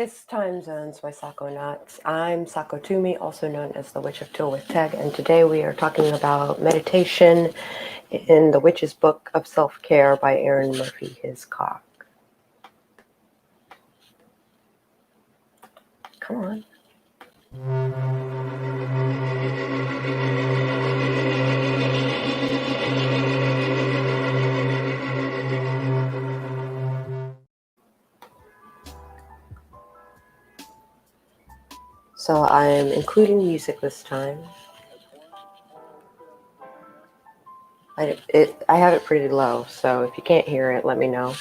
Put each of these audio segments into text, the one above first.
various time zones, my Sakonauts. I'm Sako Tumi, also known as the Witch of Tylwyth Teg, and today we are talking about meditation in the Witch's Book of Self-Care by Arin Murphy-Hiscock. Come on. So I'm including music this time. I have it pretty low, so if you can't hear it, let me know.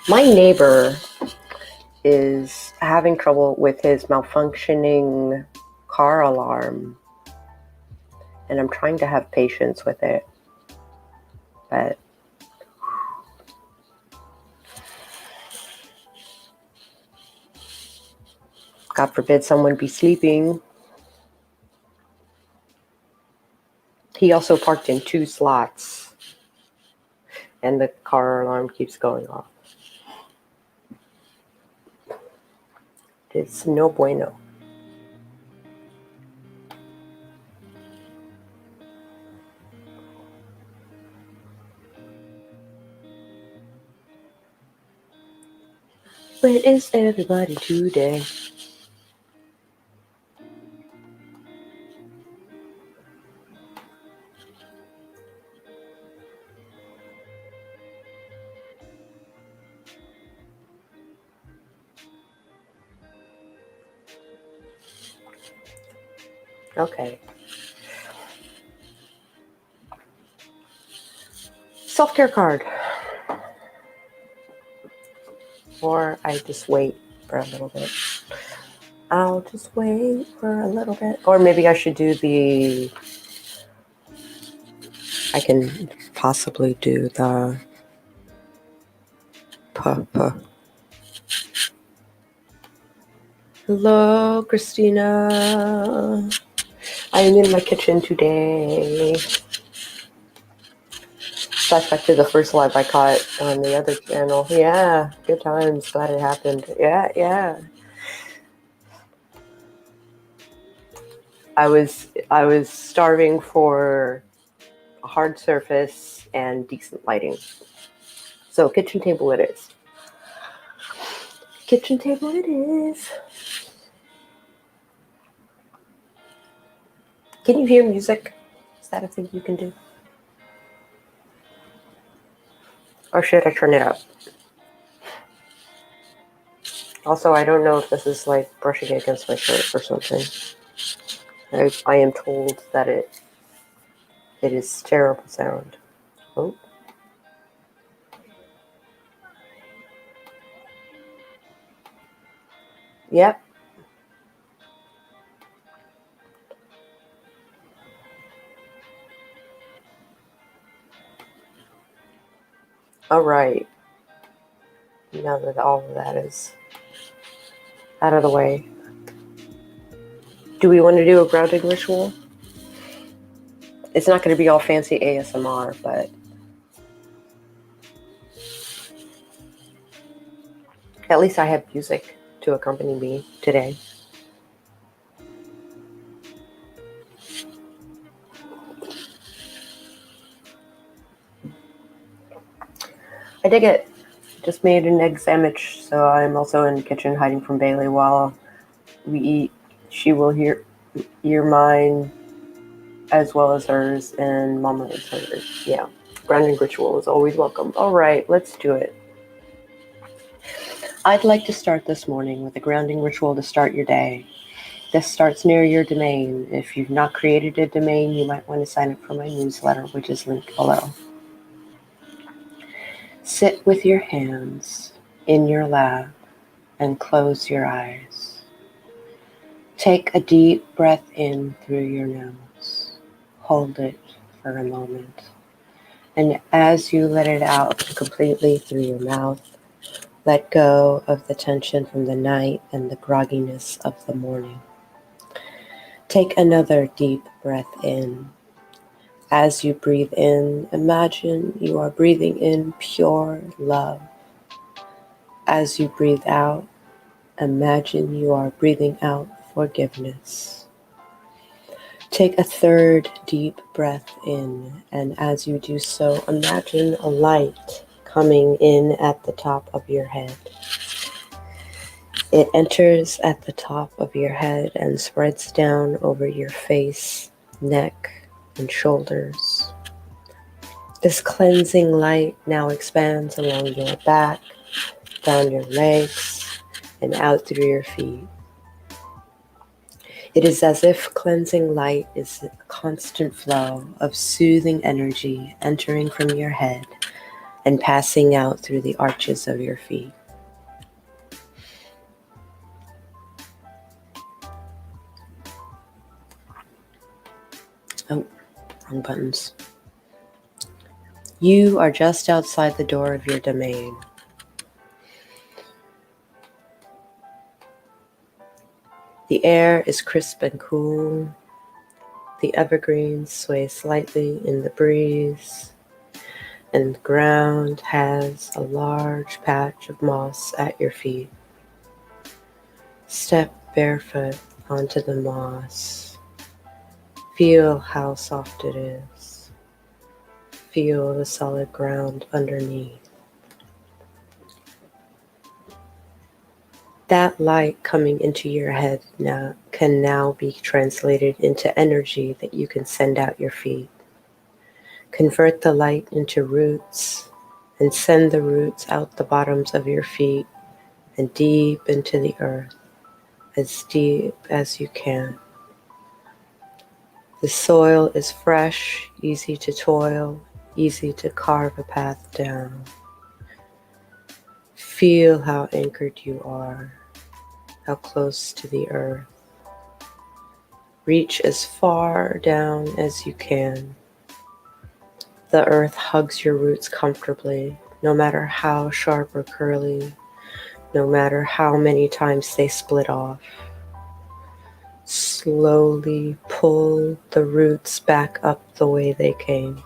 My neighbor is having trouble with his malfunctioning car alarm, and I'm trying to have patience with it, but God forbid someone be sleeping. He also parked in 2 slots, and the car alarm keeps going off. It's no bueno. Where is everybody today? Okay. Self-care card. Or I just wait for a little bit. I'll just wait for a little bit. Or maybe I should do I can possibly do the Hello, Christina. I am in my kitchen today. Flashback to the first live I caught on the other channel. Yeah, good times. Glad it happened. Yeah. I was starving for a hard surface and decent lighting. So kitchen table it is. Kitchen table it is. Can you hear music? Is that a thing you can do? Or should I turn it up? Also, I don't know if this is like brushing against my shirt or something. I am told that it is terrible sound. Oh. Yep. All right. Now that all of that is out of the way, do we want to do a grounding ritual? It's not going to be all fancy ASMR, but at least I have music to accompany me today. I dig it. Just made an egg sandwich, so I'm also in the kitchen hiding from Bailey while we eat. She will hear mine as well as hers, and Mama is hers. Yeah, grounding ritual is always welcome. All right, let's do it. I'd like to start this morning with a grounding ritual to start your day. This starts near your domain. If you've not created a domain, you might want to sign up for my newsletter, which is linked below. Sit with your hands in your lap and close your eyes. Take a deep breath in through your nose. Hold it for a moment. And as you let it out completely through your mouth, let go of the tension from the night and the grogginess of the morning. Take another deep breath in. As you breathe in, imagine you are breathing in pure love As you breathe out, imagine you are breathing out forgiveness. Take a third deep breath in, and as you do so, imagine a light coming in at the top of your head. It enters at the top of your head and spreads down over your face, neck, and shoulders. This cleansing light now expands along your back, down your legs, and out through your feet. It is as if cleansing light is a constant flow of soothing energy entering from your head and passing out through the arches of your feet. Oh, wrong buttons. You are just outside the door of your domain. The air is crisp and cool. The evergreens sway slightly in the breeze, and the ground has a large patch of moss at your feet. Step barefoot onto the moss. Feel how soft it is. Feel the solid ground underneath. That light coming into your head can now be translated into energy that you can send out your feet. Convert the light into roots and send the roots out the bottoms of your feet and deep into the earth, as deep as you can. The soil is fresh, easy to toil, easy to carve a path down. Feel how anchored you are, how close to the earth. Reach as far down as you can. The earth hugs your roots comfortably, no matter how sharp or curly, no matter how many times they split off. Slowly pull the roots back up the way they came.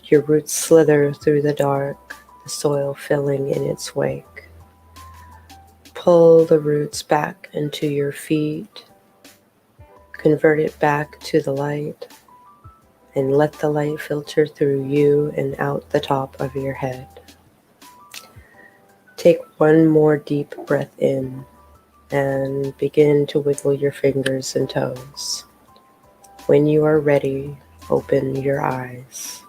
Your roots slither through the dark, the soil filling in its wake. Pull the roots back into your feet. Convert it back to the light, and let the light filter through you and out the top of your head. Take one more deep breath in and begin to wiggle your fingers and toes. When you are ready, open your eyes.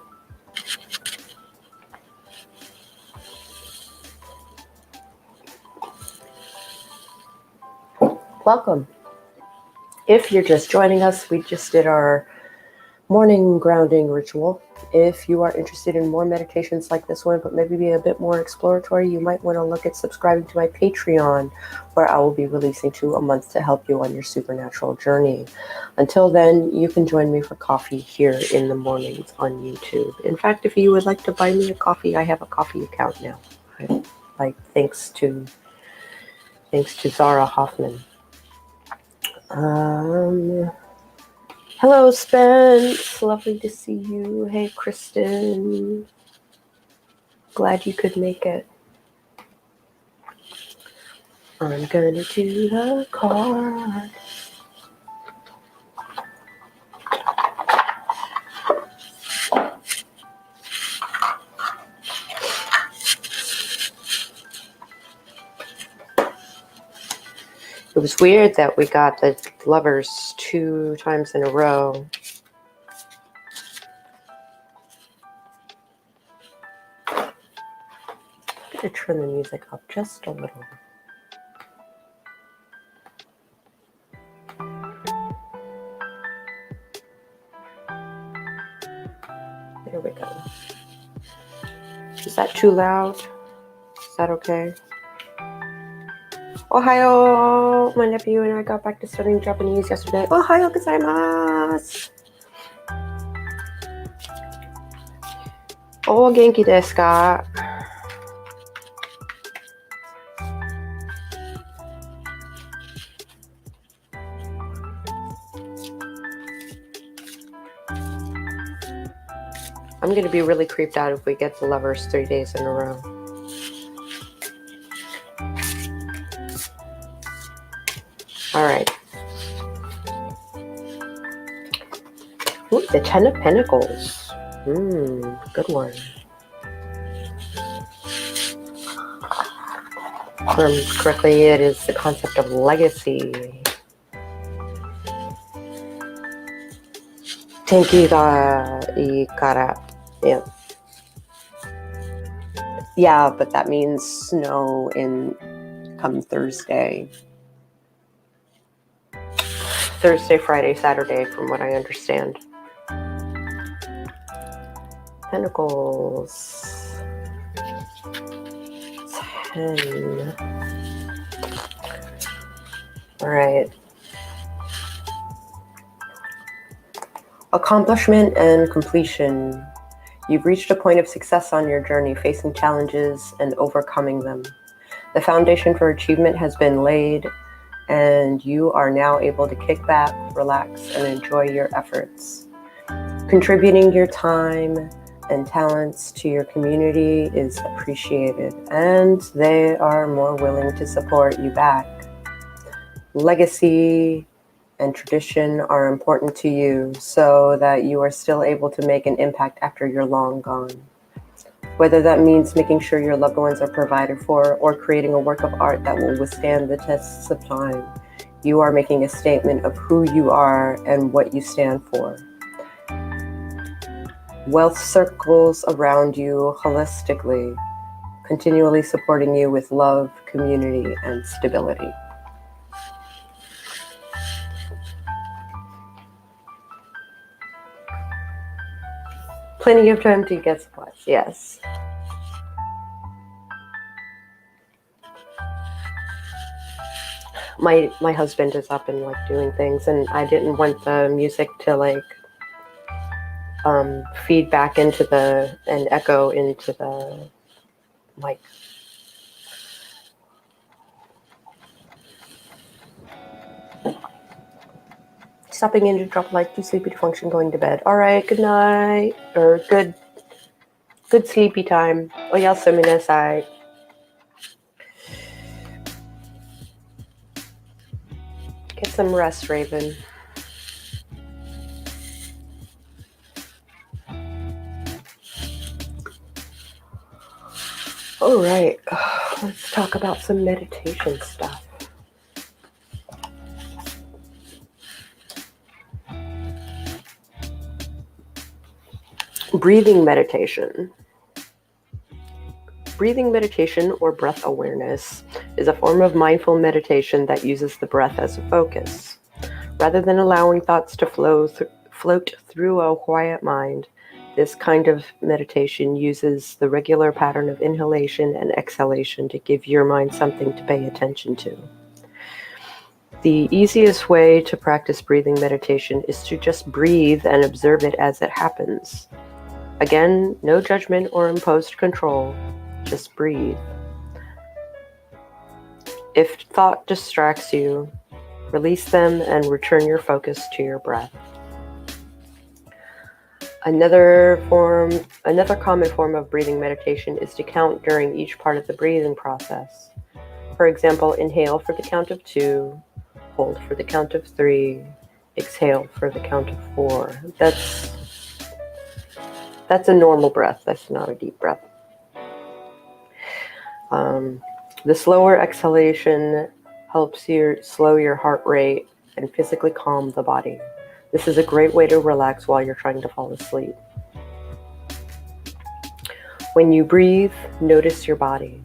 Welcome. If you're just joining us, we just did our morning grounding ritual. If you are interested in more meditations like this one, but maybe be a bit more exploratory, you might want to look at subscribing to my Patreon, where I will be releasing 2 a month to help you on your supernatural journey. Until then, you can join me for coffee here in the mornings on YouTube. In fact, if you would like to buy me a coffee, I have a coffee account now. Thanks to Zara Hoffman. Hello, Spence. Lovely to see you. Hey, Kristen. Glad you could make it. I'm gonna do the card. It was weird that we got the Lovers 2 times in a row. I'm gonna turn the music up just a little. There we go. Is that too loud? Is that okay? Ohio! My nephew and I got back to studying Japanese yesterday. Ohio gozaimasu! Oh, genki desu ka? I'm going to be really creeped out if we get the Lovers 3 days in a row. All right. Ooh, the Ten of Pentacles. Good one. If I remember correctly, it is the concept of legacy. Tenki ga ikara. Yeah. Yeah, but that means snow come Thursday. Thursday, Friday, Saturday, from what I understand. Pentacles. 10. All right. Accomplishment and completion. You've reached a point of success on your journey, facing challenges and overcoming them. The foundation for achievement has been laid, and you are now able to kick back, relax, and enjoy your efforts. Contributing your time and talents to your community is appreciated, and they are more willing to support you back. Legacy and tradition are important to you so that you are still able to make an impact after you're long gone. Whether that means making sure your loved ones are provided for or creating a work of art that will withstand the tests of time, you are making a statement of who you are and what you stand for. Wealth circles around you holistically, continually supporting you with love, community, and stability. Plenty of time to get supplies, yes. My husband is up and doing things, and I didn't want the music to feed back into and echo into the mic. Stopping in to drop light, too sleepy to function, going to bed. All right, good night, or good sleepy time. Oyasumi nasai. Get some rest, Raven. All right, let's talk about some meditation stuff. Breathing meditation. Breathing meditation, or breath awareness, is a form of mindful meditation that uses the breath as a focus. Rather than allowing thoughts to float through a quiet mind, this kind of meditation uses the regular pattern of inhalation and exhalation to give your mind something to pay attention to. The easiest way to practice breathing meditation is to just breathe and observe it as it happens. Again, no judgment or imposed control, just breathe. If thought distracts you, release them and return your focus to your breath. Another common form of breathing meditation is to count during each part of the breathing process. For example, inhale for the count of 2, hold for the count of 3, exhale for the count of 4. That's a normal breath. That's not a deep breath. The slower exhalation helps you slow your heart rate and physically calm the body. This is a great way to relax while you're trying to fall asleep. When you breathe, notice your body.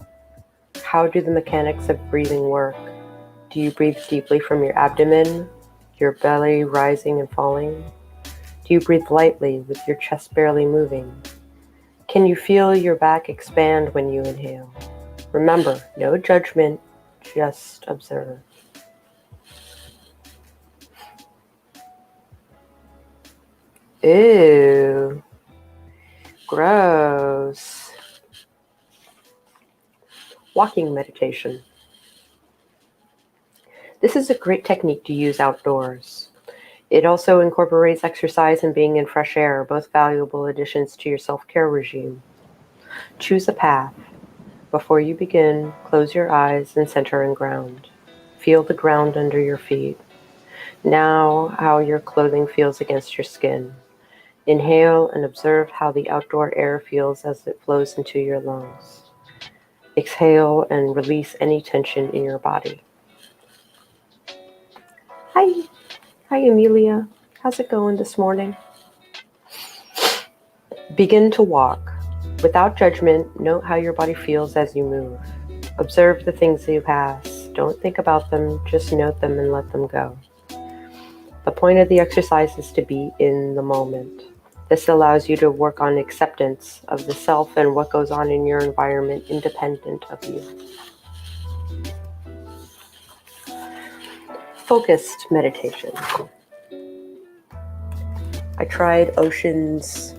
How do the mechanics of breathing work? Do you breathe deeply from your abdomen, your belly rising and falling? Do you breathe lightly with your chest barely moving? Can you feel your back expand when you inhale? Remember, no judgment, just observe. Ew. Gross. Walking meditation. This is a great technique to use outdoors. It also incorporates exercise and being in fresh air, both valuable additions to your self-care regime. Choose a path. Before you begin, close your eyes and center and ground. Feel the ground under your feet. Now how your clothing feels against your skin. Inhale and observe how the outdoor air feels as it flows into your lungs. Exhale and release any tension in your body. Hi. Hi, Amelia. How's it going this morning? Begin to walk. Without judgment, note how your body feels as you move. Observe the things you pass. Don't think about them, just note them and let them go. The point of the exercise is to be in the moment. This allows you to work on acceptance of the self and what goes on in your environment independent of you. Focused meditation. I tried Ocean's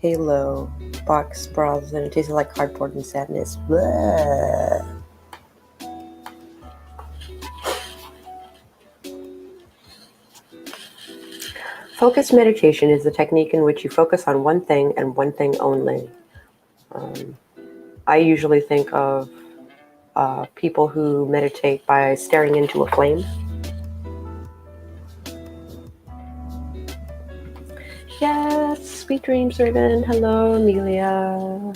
Halo box bras and it tasted like cardboard and sadness. Blah. Focused meditation is a technique in which you focus on one thing and one thing only. I usually think of people who meditate by staring into a flame. Yes, sweet dreams, Raven. Hello, Amelia.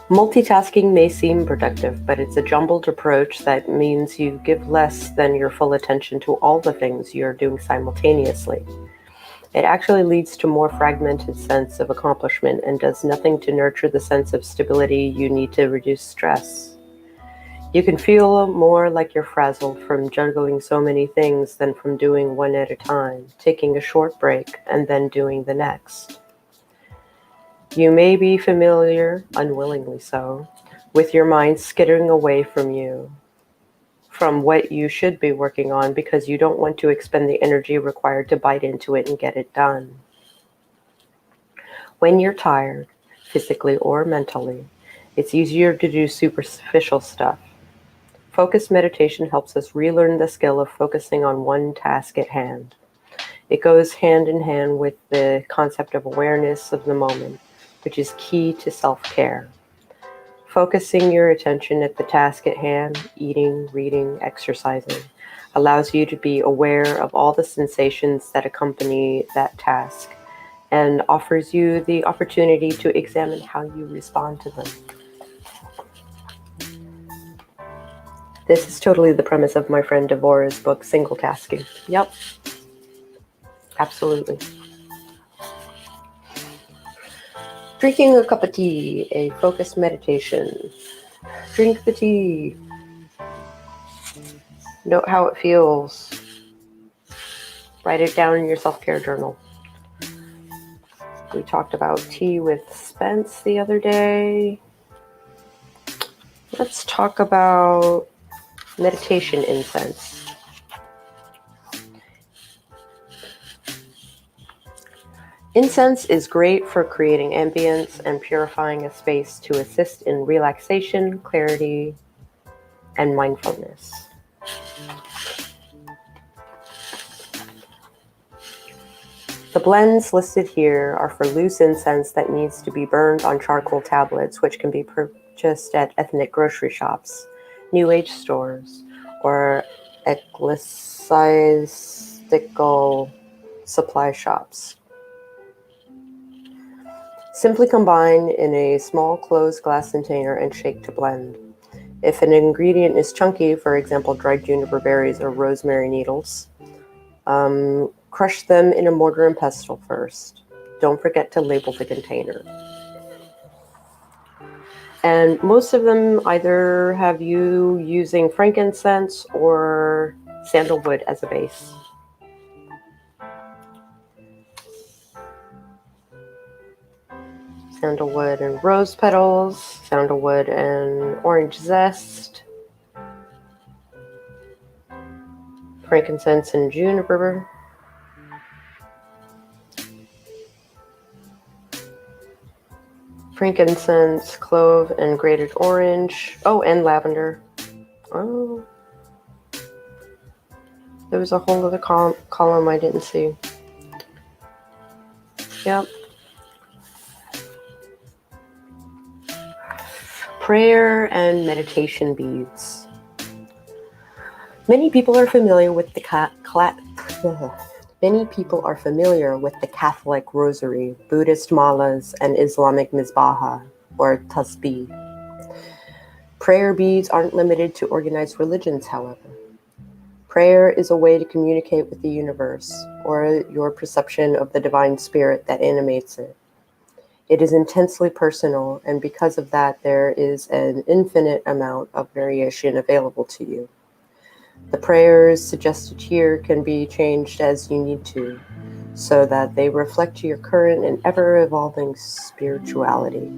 Multitasking may seem productive, but it's a jumbled approach that means you give less than your full attention to all the things you're doing simultaneously. It actually leads to a more fragmented sense of accomplishment and does nothing to nurture the sense of stability you need to reduce stress. You can feel more like you're frazzled from juggling so many things than from doing one at a time, taking a short break and then doing the next. You may be familiar, unwillingly so, with your mind skittering away from you, from what you should be working on because you don't want to expend the energy required to bite into it and get it done. When you're tired, physically or mentally, it's easier to do superficial stuff. Focused meditation helps us relearn the skill of focusing on one task at hand. It goes hand in hand with the concept of awareness of the moment, which is key to self-care. Focusing your attention at the task at hand, eating, reading, exercising, allows you to be aware of all the sensations that accompany that task and offers you the opportunity to examine how you respond to them. This is totally the premise of my friend Devorah's book, Single Tasking. Yep, absolutely. Drinking a cup of tea, a focused meditation. Drink the tea. Note how it feels. Write it down in your self-care journal. We talked about tea with Spence the other day. Let's talk about meditation incense. Incense is great for creating ambience and purifying a space to assist in relaxation, clarity, and mindfulness. The blends listed here are for loose incense that needs to be burned on charcoal tablets, which can be purchased at ethnic grocery shops, New Age stores, or ecclesiastical supply shops. Simply combine in a small closed glass container and shake to blend. If an ingredient is chunky, for example, dried juniper berries or rosemary needles, crush them in a mortar and pestle first. Don't forget to label the container. And most of them either have you using frankincense or sandalwood as a base. Sandalwood and rose petals, sandalwood and orange zest, frankincense and juniper, frankincense, clove, and grated orange. Oh, and lavender. Oh, there was a whole other column I didn't see. Yep. Prayer and meditation beads. Many people are familiar with the Catholic rosary, Buddhist malas, and Islamic mizbaha, or tasbih. Prayer beads aren't limited to organized religions, however. Prayer is a way to communicate with the universe, or your perception of the divine spirit that animates it. It is intensely personal, and because of that, there is an infinite amount of variation available to you. The prayers suggested here can be changed as you need to, so that they reflect your current and ever-evolving spirituality.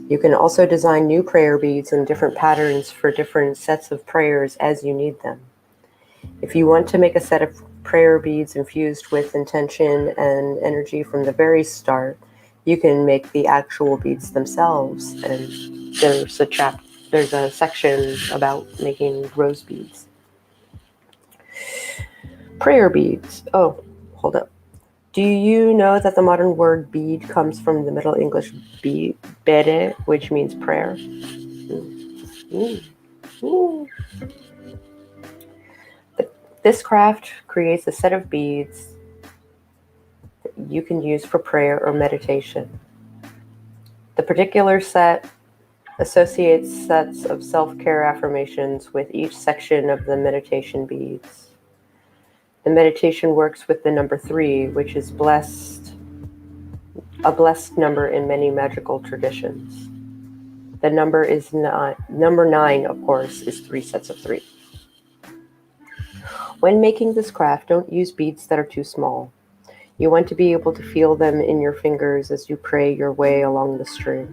You can also design new prayer beads in different patterns for different sets of prayers as you need them. If you want to make a set of prayer beads infused with intention and energy from the very start, you can make the actual beads themselves, and there's a section about making rose beads. Prayer beads. Oh, hold up. Do you know that the modern word bead comes from the Middle English bede, which means prayer? This craft creates a set of beads that you can use for prayer or meditation. The particular set associates sets of self-care affirmations with each section of the meditation beads. The meditation works with the number 3, which is a blessed number in many magical traditions. The number is number 9, of course, is 3 sets of 3. When making this craft, don't use beads that are too small. You want to be able to feel them in your fingers as you pray your way along the string.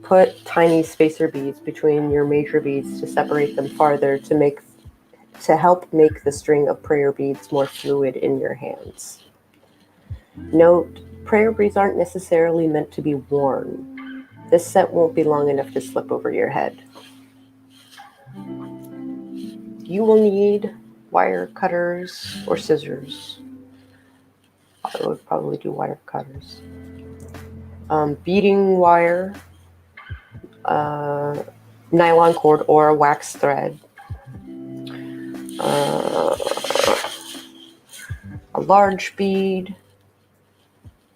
Put tiny spacer beads between your major beads to separate them farther to help make the string of prayer beads more fluid in your hands. Note, prayer beads aren't necessarily meant to be worn. This set won't be long enough to slip over your head. You will need wire cutters or scissors. I would probably do wire cutters. Beading wire, nylon cord, or wax thread. A large bead,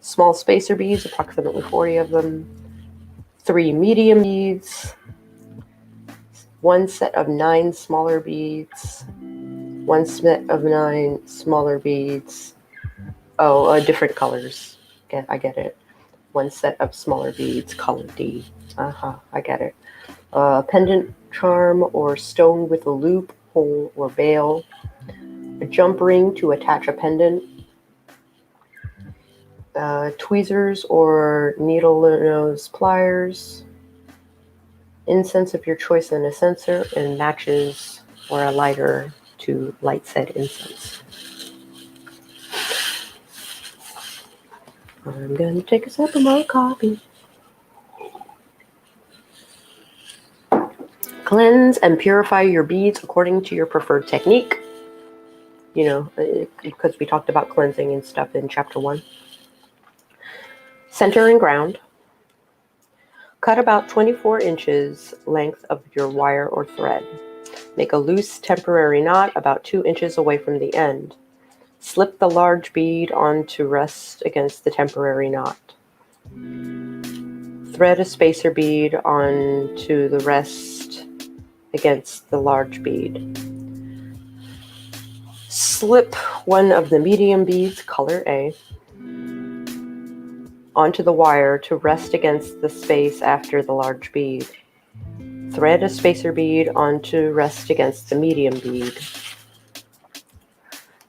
small spacer beads, approximately 40 of them, 3 medium beads, 1 set of 9 smaller beads, 1 set of 9 smaller beads. Different colors. I get it. 1 set of smaller beads, color D. I get it. Pendant charm or stone with a loop, hole, or veil. A jump ring to attach a pendant. Tweezers or needle nose pliers. Incense of your choice and a censer, and matches or a lighter to light said incense. I'm going to take a sip of my coffee. Cleanse and purify your beads according to your preferred technique. Because we talked about cleansing and stuff in chapter 1. Center and ground. Cut about 24 inches length of your wire or thread. Make a loose temporary knot about 2 inches away from the end. Slip the large bead on to rest against the temporary knot. Thread a spacer bead onto the rest against the large bead. Slip one of the medium beads, color A, onto the wire to rest against the space after the large bead. Thread a spacer bead onto rest against the medium bead.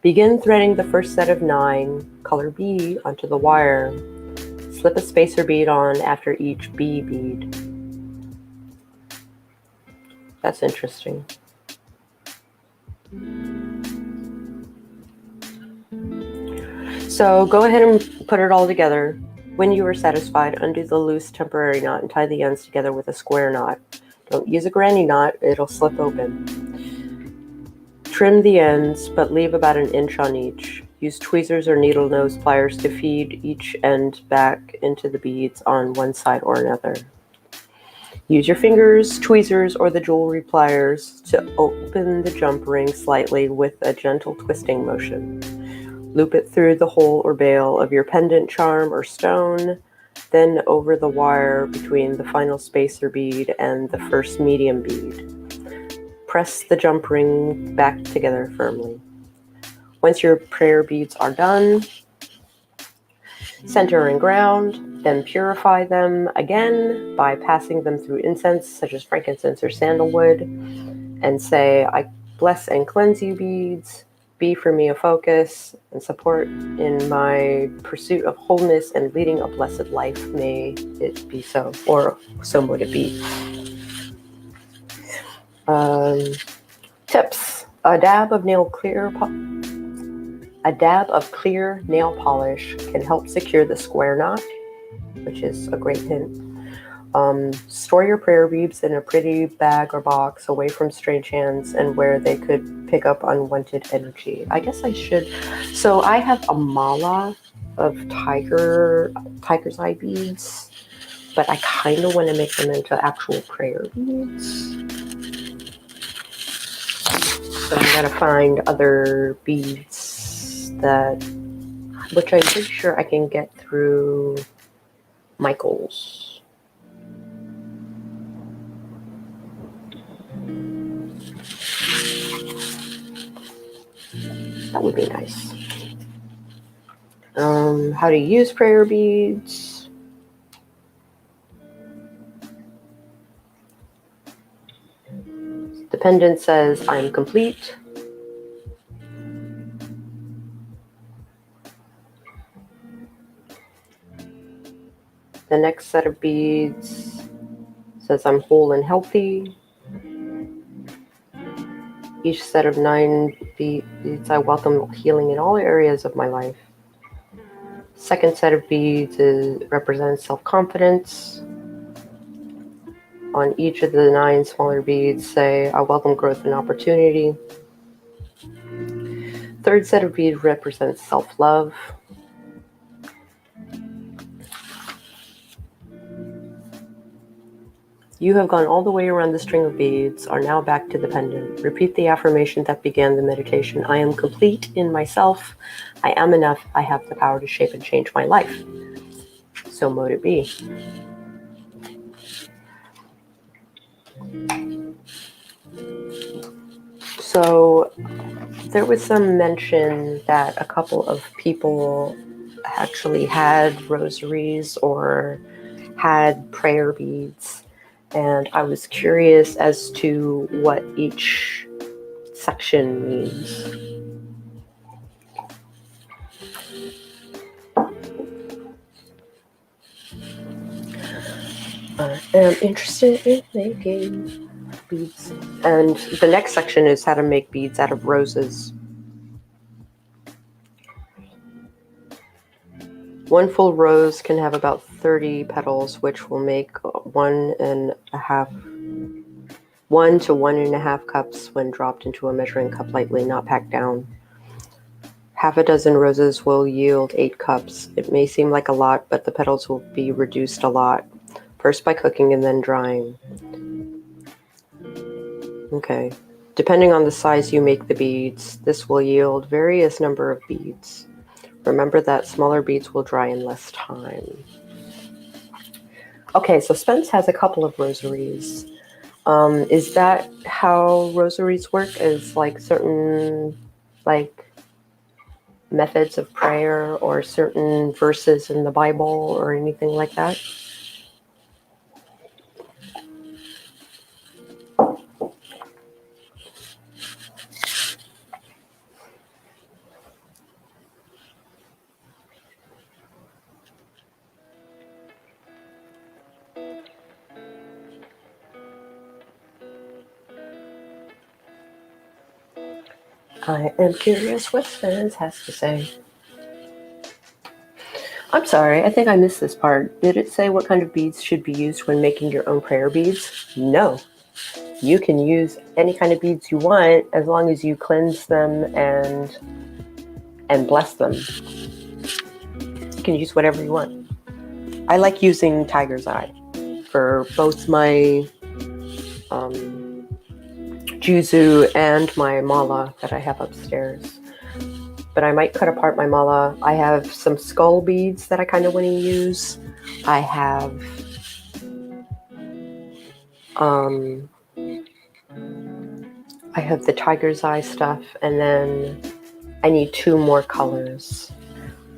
Begin threading the first set of 9, color B, onto the wire. Slip a spacer bead on after each B bead. That's interesting. So go ahead and put it all together. When you are satisfied, undo the loose temporary knot and tie the ends together with a square knot. Don't use a granny knot, it'll slip open. Trim the ends, but leave about an inch on each. Use tweezers or needle nose pliers to feed each end back into the beads on one side or another. Use your fingers, tweezers, or the jewelry pliers to open the jump ring slightly with a gentle twisting motion. Loop it through the hole or bail of your pendant, charm, or stone, then over the wire between the final spacer bead and the first medium bead. Press the jump ring back together firmly. Once your prayer beads are done, center and ground, then purify them again by passing them through incense such as frankincense or sandalwood, and say, I bless and cleanse you, beads. Be for me a focus and support in my pursuit of wholeness and leading a blessed life. May it be so, or so would it be. Tips: a dab of clear nail polish can help secure the square knot, which is a great hint. Store your prayer beads in a pretty bag or box away from strange hands and where they could pick up unwanted energy. I guess I should. So I have a mala of tiger's eye beads, but I kind of want to make them into actual prayer beads. So I'm going to find other beads which I'm pretty sure I can get through Michael's. That would be nice. How to use prayer beads. The pendant says, I'm complete. The next set of beads says, I'm whole and healthy. Each set of 9 beads, I welcome healing in all areas of my life. Second set of beads represents self-confidence. On each of the 9 smaller beads, say, I welcome growth and opportunity. Third set of beads represents self-love. You have gone all the way around the string of beads, are now back to the pendant. Repeat the affirmation that began the meditation. I am complete in myself. I am enough. I have the power to shape and change my life. So mote it be. So there was some mention that a couple of people actually had rosaries or had prayer beads. And I was curious as to what each section means. I am interested in making beads. And the next section is how to make beads out of roses. One full rose can have about 30 petals, which will make 1 to 1.5 cups when dropped into a measuring cup lightly, not packed down. Half a dozen roses will yield 8 cups. It may seem like a lot, but the petals will be reduced a lot, first by cooking and then drying. Okay. Depending on the size you make the beads, this will yield various number of beads. Remember that smaller beads will dry in less time. Okay, so Spence has a couple of rosaries. Is that how rosaries work? Is like certain methods of prayer or certain verses in the Bible or anything like that? I am curious what Spence has to say. I'm sorry, I think I missed this part. Did it say what kind of beads should be used when making your own prayer beads? No. You can use any kind of beads you want as long as you cleanse them and bless them. You can use whatever you want. I like using tiger's eye. for both my juzu and my mala that I have upstairs. But I might cut apart my mala. I have some skull beads that I kind of want to use. I have the tiger's eye stuff, and then I need 2 more colors,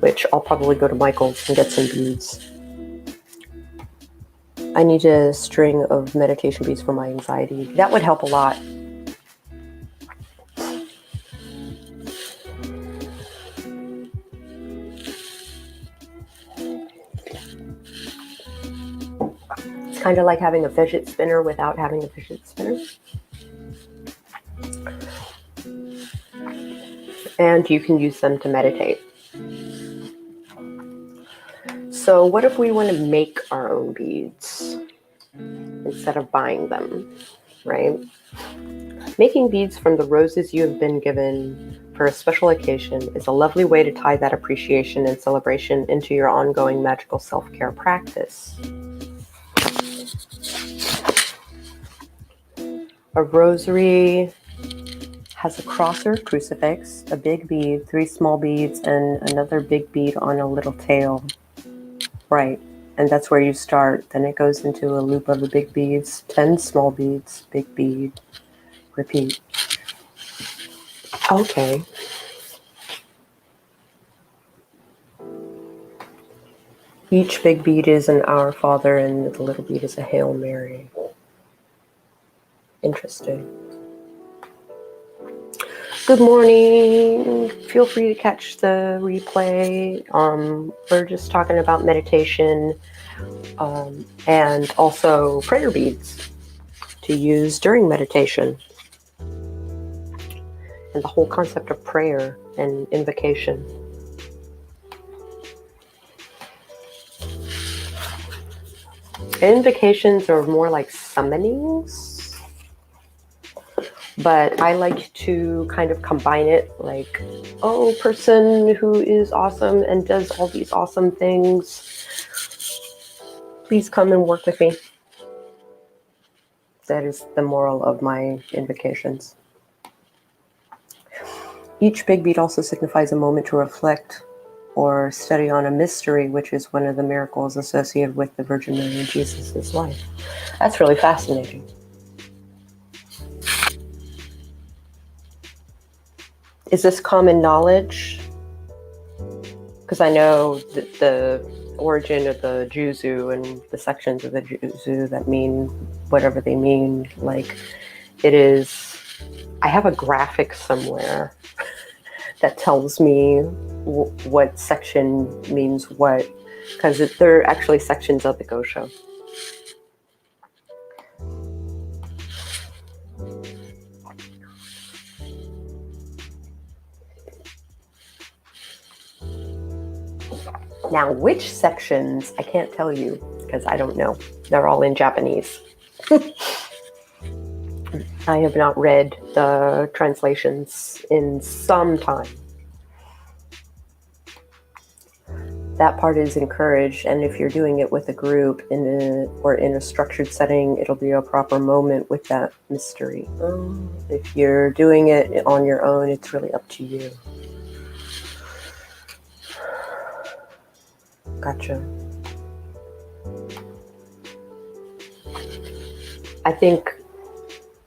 which I'll probably go to Michael's and get some beads. I need a string of meditation beads for my anxiety. That would help a lot. It's kind of like having a fidget spinner without having a fidget spinner. And you can use them to meditate. So what if we want to make our own beads instead of buying them, right? Making beads from the roses you have been given for a special occasion is a lovely way to tie that appreciation and celebration into your ongoing magical self-care practice. A rosary has a cross or a crucifix, a big bead, 3 small beads, and another big bead on a little tail. Right, and that's where you start. Then it goes into a loop of the big beads, 10 small beads, big bead, repeat. Okay. Each big bead is an Our Father, and the little bead is a Hail Mary. Interesting. Good morning. Feel free to catch the replay. We're just talking about meditation and also prayer beads to use during meditation. And the whole concept of prayer and invocation. Invocations are more like summonings. But I like to kind of combine it like, oh, person who is awesome and does all these awesome things, please come and work with me. That is the moral of my invocations. Each big bead also signifies a moment to reflect or study on a mystery, which is one of the miracles associated with the Virgin Mary and Jesus' life. That's really fascinating. Is this common knowledge? Because I know that the origin of the juzu and the sections of the juzu that mean whatever they mean. Like, it is, I have a graphic somewhere that tells me what section means what, because they're actually sections of the Gosho. Now, which sections, I can't tell you because I don't know. They're all in Japanese. I have not read the translations in some time. That part is encouraged, and if you're doing it with a group or in a structured setting, it'll be a proper moment with that mystery. If you're doing it on your own, it's really up to you. Gotcha. I think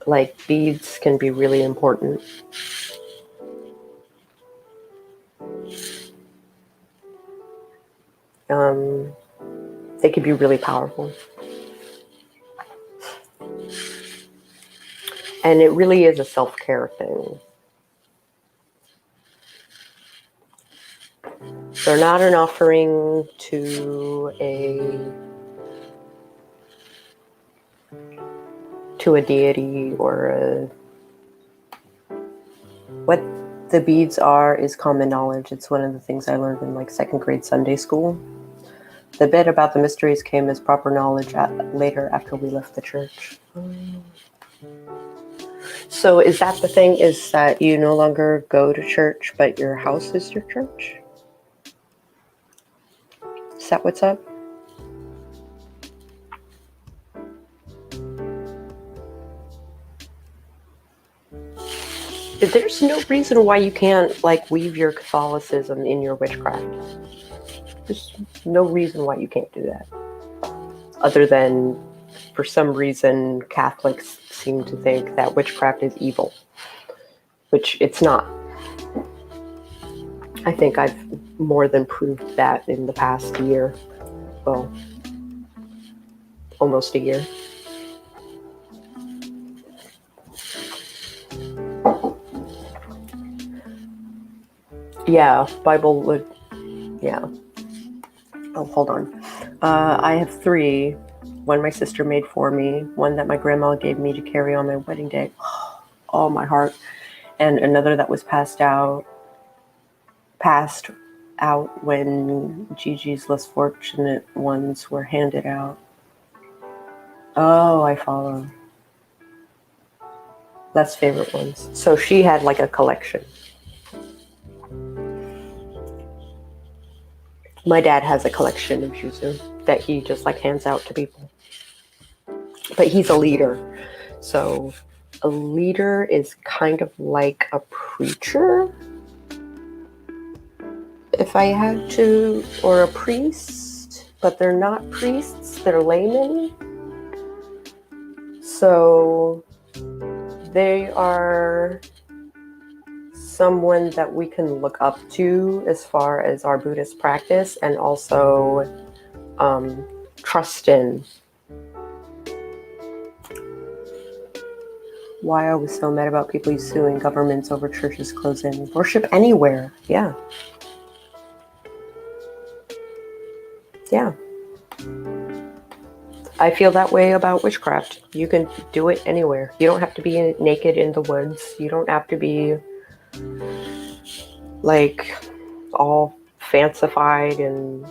like beads can be really important. They can be really powerful. And it really is a self-care thing. They're not an offering to a deity or what the beads are is common knowledge. It's one of the things I learned in like 2nd grade Sunday school. The bit about the mysteries came as proper knowledge later after we left the church. So is that the thing, is that you no longer go to church, but your house is your church? Is that what's up? There's no reason why you can't like weave your Catholicism in your witchcraft. There's no reason why you can't do that. Other than, for some reason, Catholics seem to think that witchcraft is evil, which it's not. I think I've more than proved that in the past year. Well, almost a year. Yeah, Bible would, yeah. Oh, hold on. I have 3. One my sister made for me, one that my grandma gave me to carry on my wedding day. Oh, my heart. And another that was passed out when Gigi's less fortunate ones were handed out. Oh, I follow. Less favorite ones. So she had like a collection. My dad has a collection of Juzu that he just like hands out to people. But he's a leader. So a leader is kind of like a preacher, if I had to, or a priest, but they're not priests, they're laymen. So they are someone that we can look up to as far as our Buddhist practice, and also trust in. Why I was so mad about people suing governments over churches closing. Worship anywhere. Yeah. Yeah. I feel that way about witchcraft. You can do it anywhere. You don't have to be naked in the woods. You don't have to be like all fancified and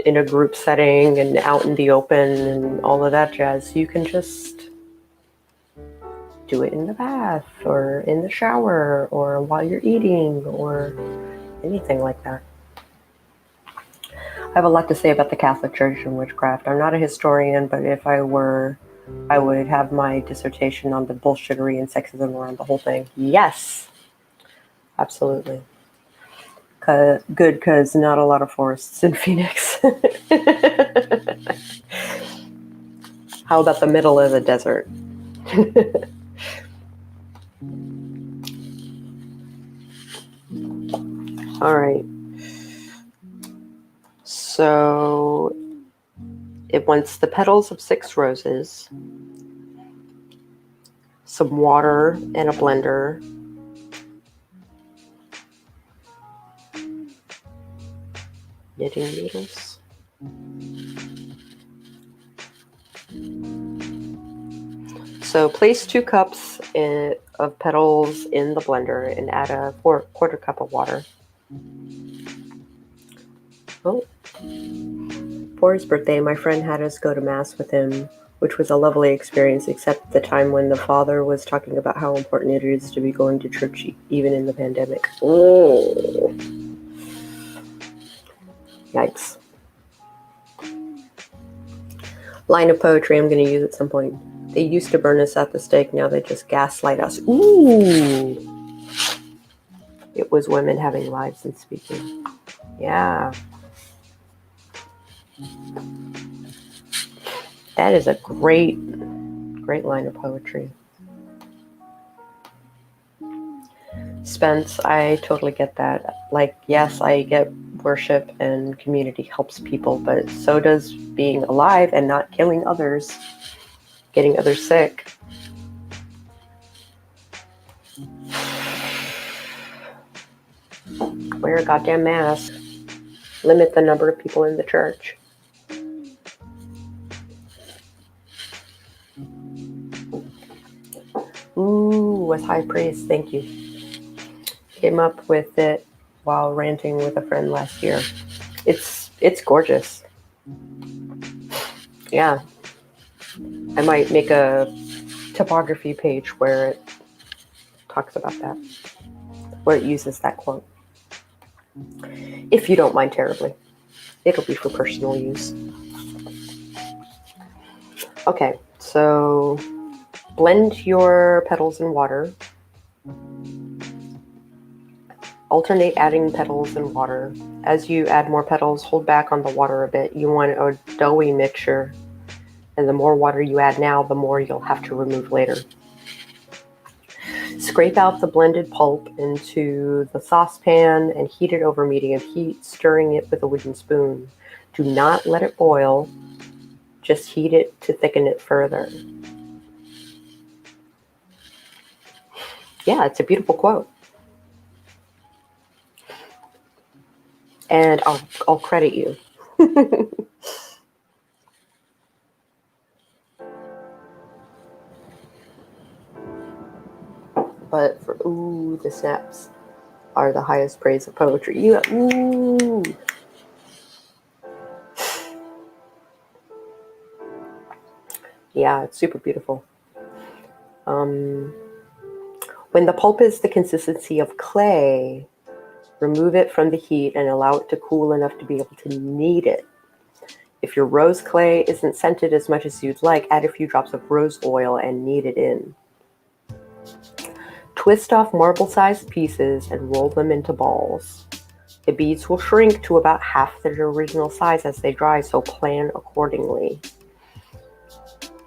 in a group setting and out in the open and all of that jazz. You can just do it in the bath or in the shower or while you're eating or anything like that. I have a lot to say about the Catholic Church and witchcraft. I'm not a historian, but if I were, I would have my dissertation on the bullshittery and sexism around the whole thing. Yes, absolutely. Good, because not a lot of forests in Phoenix. How about the middle of the desert? All right. So it wants the petals of 6 roses, some water and a blender, knitting needles. So place 2 cups of petals in the blender and add a quarter cup of water. Oh. For his birthday, my friend had us go to Mass with him, which was a lovely experience, except the time when the father was talking about how important it is to be going to church even in the pandemic. Oh. Yikes. Line of poetry I'm going to use at some point. They used to burn us at the stake, now they just gaslight us. Ooh! It was women having lives and speaking. Yeah. That is a great line of poetry. Spence, I totally get that. Like, yes, I get worship and community helps people, but so does being alive and not killing others, getting others sick. Wear a goddamn mask. Limit the number of people in the church. Ooh, with high praise, thank you. Came up with it while ranting with a friend last year. It's gorgeous. Yeah. I might make a topography page where it talks about that, where it uses that quote. If you don't mind terribly. It'll be for personal use. Okay, so blend your petals in water. Alternate adding petals and water. As you add more petals, hold back on the water a bit. You want a doughy mixture, and the more water you add now, the more you'll have to remove later. Scrape out the blended pulp into the saucepan and heat it over medium heat, stirring it with a wooden spoon. Do not let it boil, just heat it to thicken it further. Yeah, it's a beautiful quote. And I'll credit you. But for ooh, the snaps are the highest praise of poetry. You ooh. Yeah, it's super beautiful. When the pulp is the consistency of clay, remove it from the heat and allow it to cool enough to be able to knead it. If your rose clay isn't scented as much as you'd like, add a few drops of rose oil and knead it in. Twist off marble-sized pieces and roll them into balls. The beads will shrink to about half their original size as they dry, so plan accordingly.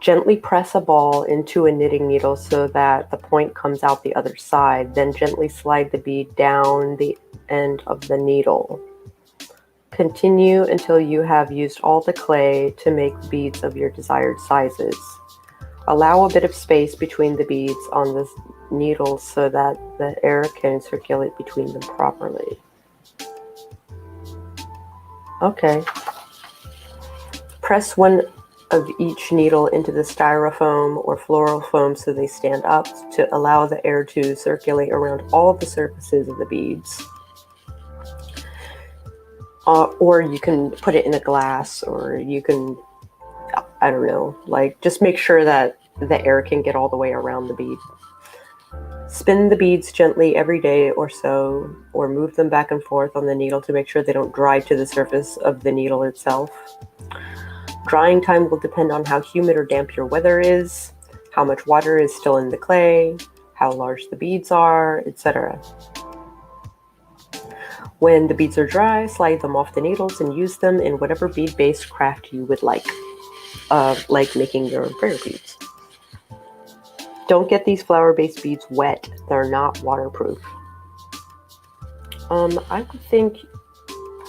Gently press a ball into a knitting needle so that the point comes out the other side. Then gently slide the bead down the end of the needle. Continue until you have used all the clay to make beads of your desired sizes. Allow a bit of space between the beads on the needle so that the air can circulate between them properly. Okay. Press one of each needle into the styrofoam or floral foam so they stand up to allow the air to circulate around all the surfaces of the beads. Or you can put it in a glass, or you can, I don't know, like just make sure that the air can get all the way around the bead. Spin the beads gently every day or so, or move them back and forth on the needle to make sure they don't dry to the surface of the needle itself. Drying time will depend on how humid or damp your weather is, how much water is still in the clay, how large the beads are, etc. When the beads are dry, slide them off the needles and use them in whatever bead-based craft you would like making your own prayer beads. Don't get these flower-based beads wet. They're not waterproof. I would think,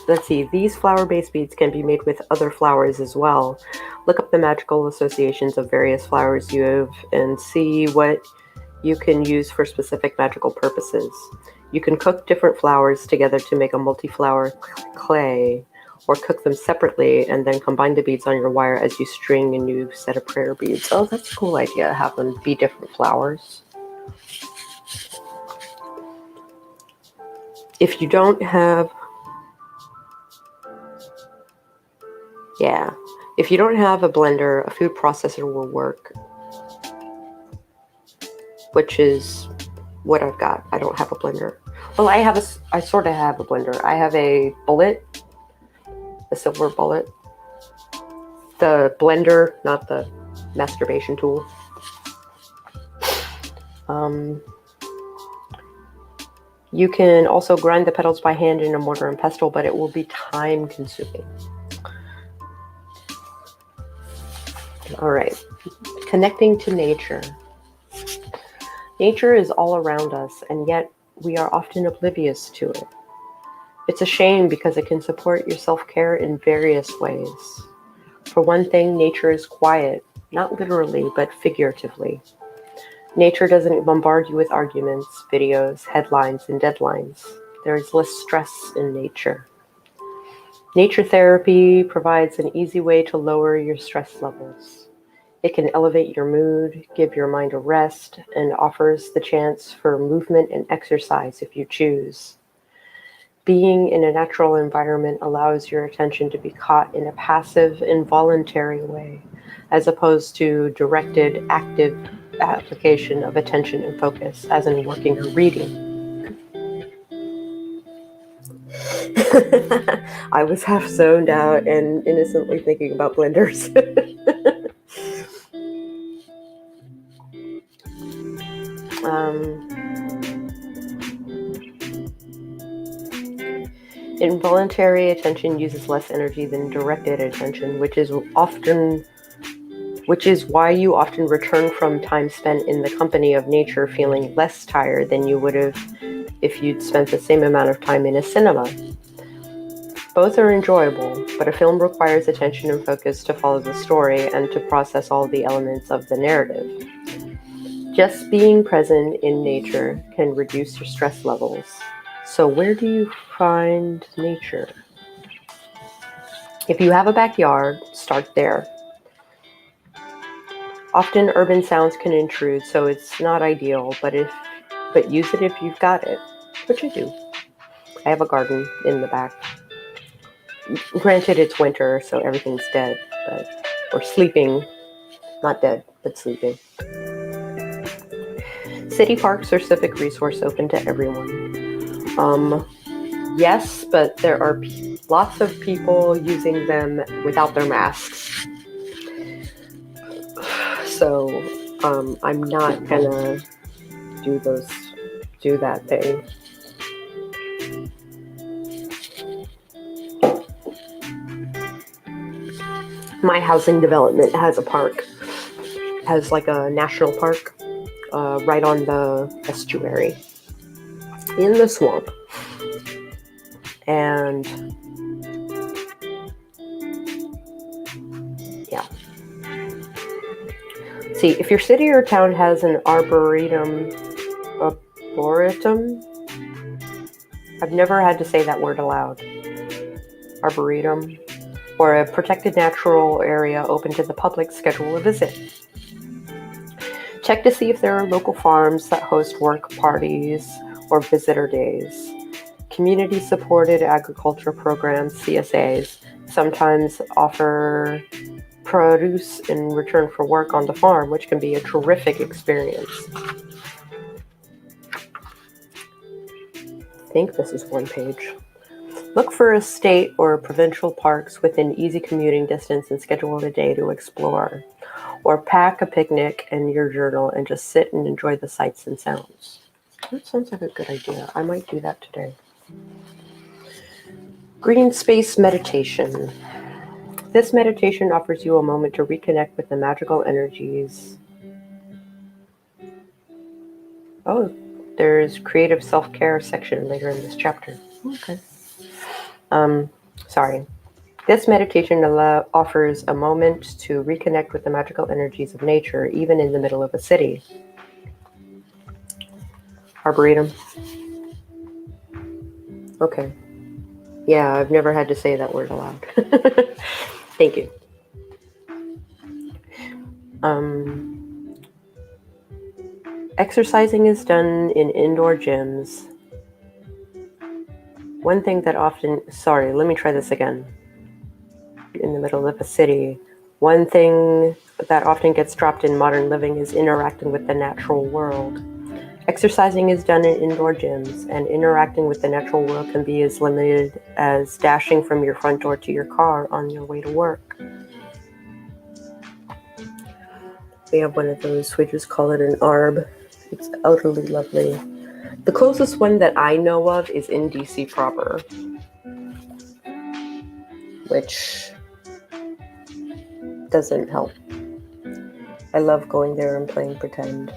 let's see, these flower-based beads can be made with other flowers as well. Look up the magical associations of various flowers you have and see what you can use for specific magical purposes. You can cook different flowers together to make a multi-flower clay, or cook them separately and then combine the beads on your wire as you string a new set of prayer beads. Oh, that's a cool idea, have them be different flowers. If you don't have if you don't have a blender, a food processor will work, which is what I've got. I don't have a blender. Well, I sort of have a blender. I have a bullet, a silver bullet. The blender, not the masturbation tool. You can also grind the petals by hand in a mortar and pestle, but it will be time consuming. All right, connecting to nature. Nature is all around us, and yet we are often oblivious to it. It's a shame because it can support your self-care in various ways. For one thing, nature is quiet, not literally, but figuratively. Nature doesn't bombard you with arguments, videos, headlines, and deadlines. There is less stress in nature. Nature therapy provides an easy way to lower your stress levels. It can elevate your mood, give your mind a rest, and offers the chance for movement and exercise if you choose. Being in a natural environment allows your attention to be caught in a passive, involuntary way, as opposed to directed, active application of attention and focus, as in working or reading. I was half zoned out and innocently thinking about blenders. Involuntary attention uses less energy than directed attention, which is why you often return from time spent in the company of nature feeling less tired than you would have if you'd spent the same amount of time in a cinema. Both are enjoyable, but a film requires attention and focus to follow the story and to process all the elements of the narrative. Just being present in nature can reduce your stress levels. So where do you find nature? If you have a backyard, start there. Often urban sounds can intrude, so it's not ideal, but use it if you've got it, which I do. I have a garden in the back. Granted, it's winter, so everything's dead, or sleeping. Not dead, but sleeping. City parks are civic resource open to everyone. Yes, but there are lots of people using them without their masks. So I'm not gonna do that thing. My housing development has a park, has like a national park right on the estuary in the swamp. And yeah. See, if your city or town has an arboretum, I've never had to say that word aloud. Arboretum, or a protected natural area open to the public, schedule a visit. Check to see if there are local farms that host work parties or visitor days. Community-supported agriculture programs, CSAs, sometimes offer produce in return for work on the farm, which can be a terrific experience. I think this is one page. Look for a state or provincial parks within easy commuting distance and schedule a day to explore. Or pack a picnic and your journal and just sit and enjoy the sights and sounds. That sounds like a good idea. I might do that today. Green space meditation. This meditation offers you a moment to reconnect with the magical energies. Oh, there's creative self-care section later in this chapter. Okay. Sorry. This meditation offers a moment to reconnect with the magical energies of nature, even in the middle of a city. Arboretum. Okay. Yeah, I've never had to say that word aloud. Thank you. Exercising is done in indoor gyms. One thing that often... Sorry, let me try this again. In the middle of a city. One thing that often gets dropped in modern living is interacting with the natural world. Exercising is done in indoor gyms, and interacting with the natural world can be as limited as dashing from your front door to your car on your way to work. We have one of those, we just call it an arb. It's utterly lovely. The closest one that I know of is in DC proper, which doesn't help. I love going there and playing pretend.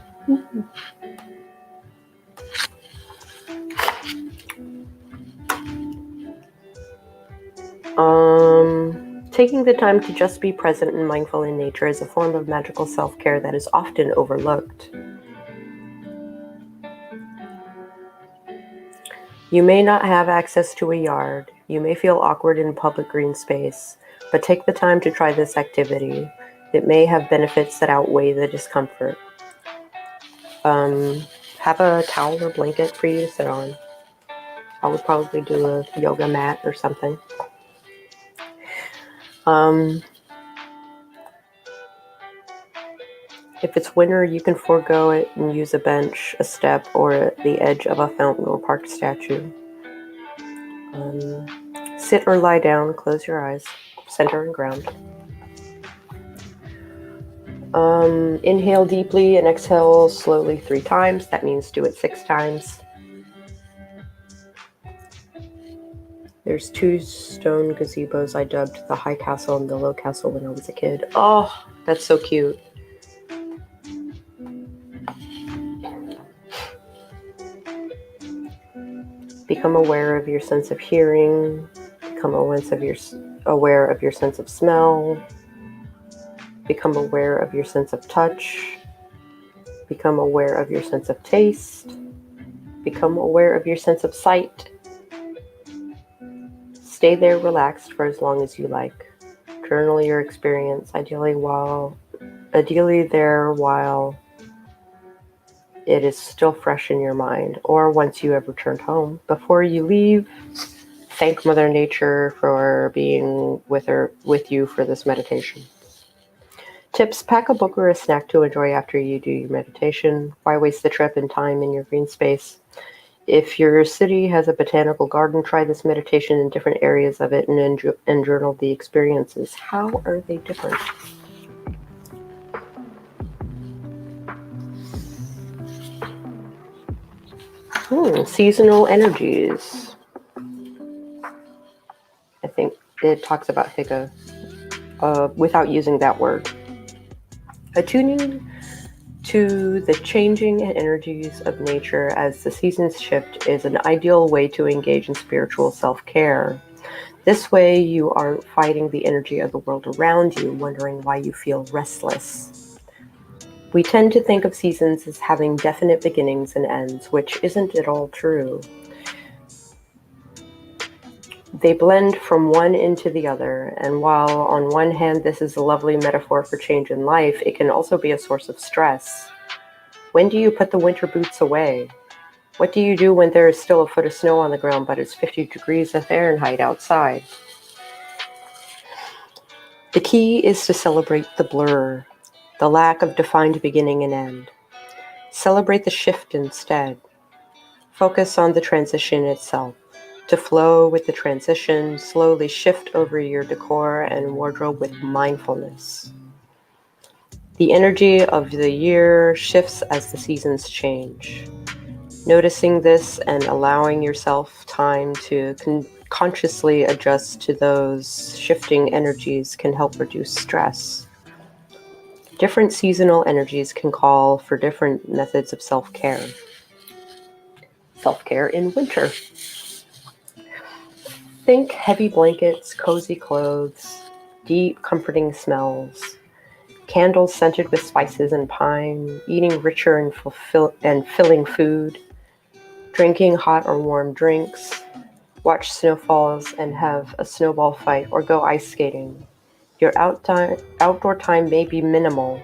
Taking the time to just be present and mindful in nature is a form of magical self-care that is often overlooked. You may not have access to a yard. You may feel awkward in public green space, but take the time to try this activity. It may have benefits that outweigh the discomfort. Have a towel or blanket for you to sit on. I would probably do a yoga mat or something. If it's winter, you can forego it and use a bench, a step, or the edge of a fountain or park statue. Sit or lie down, close your eyes, center and ground. Inhale deeply and exhale slowly 3 times. That means do it 6 times. There's 2 stone gazebos I dubbed the High Castle and the Low Castle when I was a kid. Oh, that's so cute. Become aware of your sense of hearing. Become aware of your sense of smell. Become aware of your sense of touch. Become aware of your sense of taste. Become aware of your sense of sight. Stay there relaxed for as long as you like. Journal your experience, ideally there while it is still fresh in your mind, or once you have returned home. Before you leave, thank Mother Nature for being with you for this meditation. Tips: pack a book or a snack to enjoy after you do your meditation. Why waste the trip and time in your green space? If your city has a botanical garden, try this meditation in different areas of it and journal the experiences. How are they different? Seasonal energies. I think it talks about Hygge without using that word. Attuning to the changing energies of nature as the seasons shift is an ideal way to engage in spiritual self-care. This way, you aren't fighting the energy of the world around you, wondering why you feel restless. We tend to think of seasons as having definite beginnings and ends, which isn't at all true. They blend from one into the other, and while on one hand this is a lovely metaphor for change in life, it can also be a source of stress. When do you put the winter boots away? What do you do when there is still a foot of snow on the ground but it's 50 degrees Fahrenheit outside? The key is to celebrate the blur, the lack of defined beginning and end. Celebrate the shift instead. Focus on the transition itself. To flow with the transition, slowly shift over your decor and wardrobe with mindfulness. The energy of the year shifts as the seasons change. Noticing this and allowing yourself time to consciously adjust to those shifting energies can help reduce stress. Different seasonal energies can call for different methods of self-care. Self-care in winter. Think heavy blankets, cozy clothes, deep, comforting smells, candles scented with spices and pine, eating richer and filling food, drinking hot or warm drinks, watch snowfalls and have a snowball fight or go ice skating. Your outdoor time may be minimal,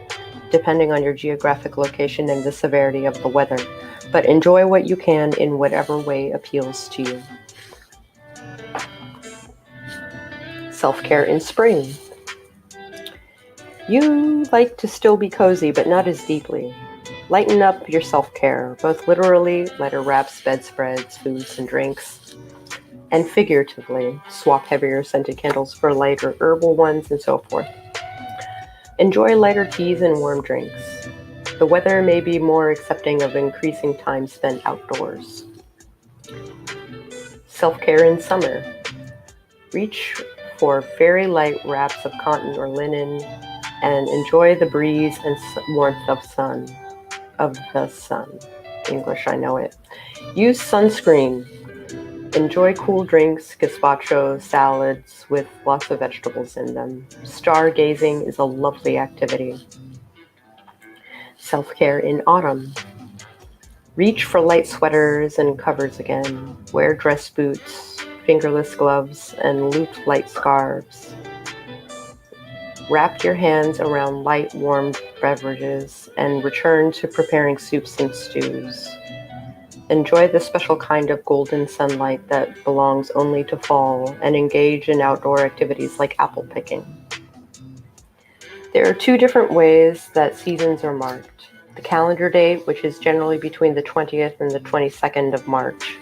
depending on your geographic location and the severity of the weather, but enjoy what you can in whatever way appeals to you. Self-care in spring. You like to still be cozy, but not as deeply. Lighten up your self-care, both literally, lighter wraps, bedspreads, foods, and drinks, and figuratively, swap heavier scented candles for lighter herbal ones, and so forth. Enjoy lighter teas and warm drinks. The weather may be more accepting of increasing time spent outdoors. Self-care in summer. Reach for very light wraps of cotton or linen and enjoy the breeze and warmth of the sun. English, I know it. Use sunscreen. Enjoy cool drinks, gazpacho, salads with lots of vegetables in them. Stargazing is a lovely activity. Self-care in autumn. Reach for light sweaters and covers again. Wear dress boots, fingerless gloves, and loop light scarves. Wrap your hands around light, warm beverages and return to preparing soups and stews. Enjoy the special kind of golden sunlight that belongs only to fall and engage in outdoor activities like apple picking. There are 2 different ways that seasons are marked. The calendar date, which is generally between the 20th and the 22nd of March,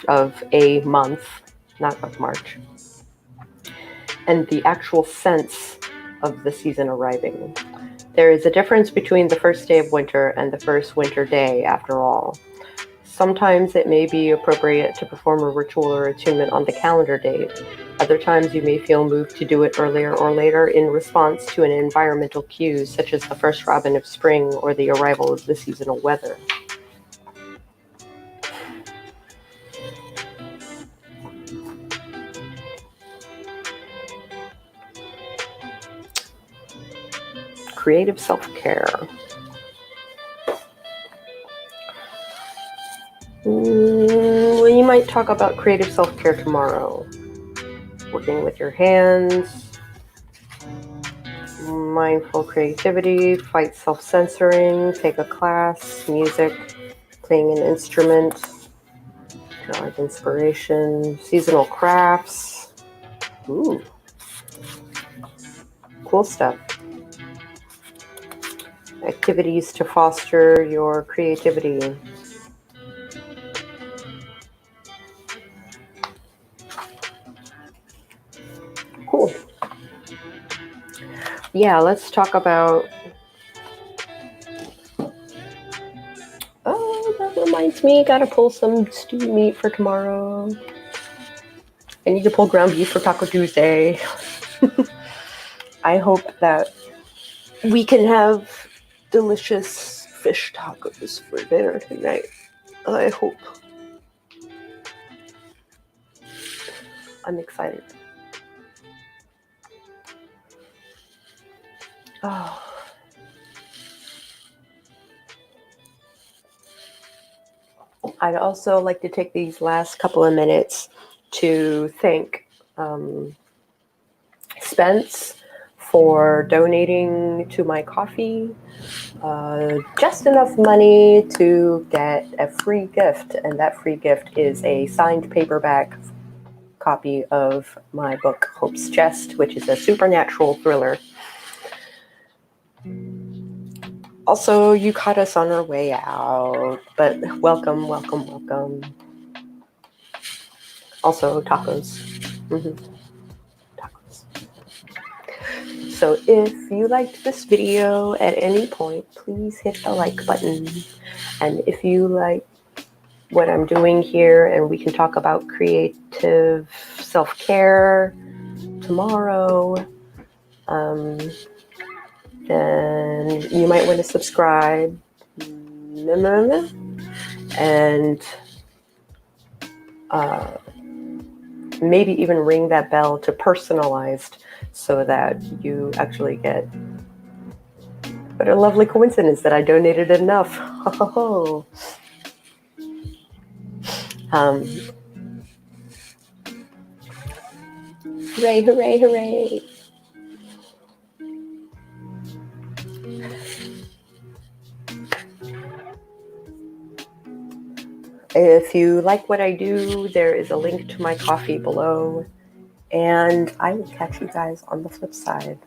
of a month, not of March, and the actual sense of the season arriving. There is a difference between the first day of winter and the first winter day, after all. Sometimes it may be appropriate to perform a ritual or attunement on the calendar date. Other times you may feel moved to do it earlier or later in response to an environmental cue, such as the first robin of spring or the arrival of the seasonal weather. Creative self-care. Well, you might talk about creative self-care tomorrow. Working with your hands, mindful creativity, fight self-censoring, take a class, music, playing an instrument, like inspiration, seasonal crafts. Ooh, cool stuff. Activities to foster your creativity. Cool. Yeah, let's talk about... Oh, that reminds me, gotta pull some stewed meat for tomorrow. I need to pull ground beef for Taco Tuesday. I hope that we can have delicious fish tacos for dinner tonight. I hope. I'm excited. Oh. I'd also like to take these last couple of minutes to thank Spence for donating to my coffee just enough money to get a free gift, and that free gift is a signed paperback copy of my book Hope's Chest, which is a supernatural thriller. Also, you caught us on our way out, but welcome. Also, tacos. Tacos. So if you liked this video at any point, please hit the like button. And if you like what I'm doing here and we can talk about creative self-care tomorrow, then you might want to subscribe and maybe even ring that bell to personalized so that you actually get... What a lovely coincidence that I donated enough. Hooray, hooray, hooray. If you like what I do, there is a link to my coffee below, and I will catch you guys on the flip side.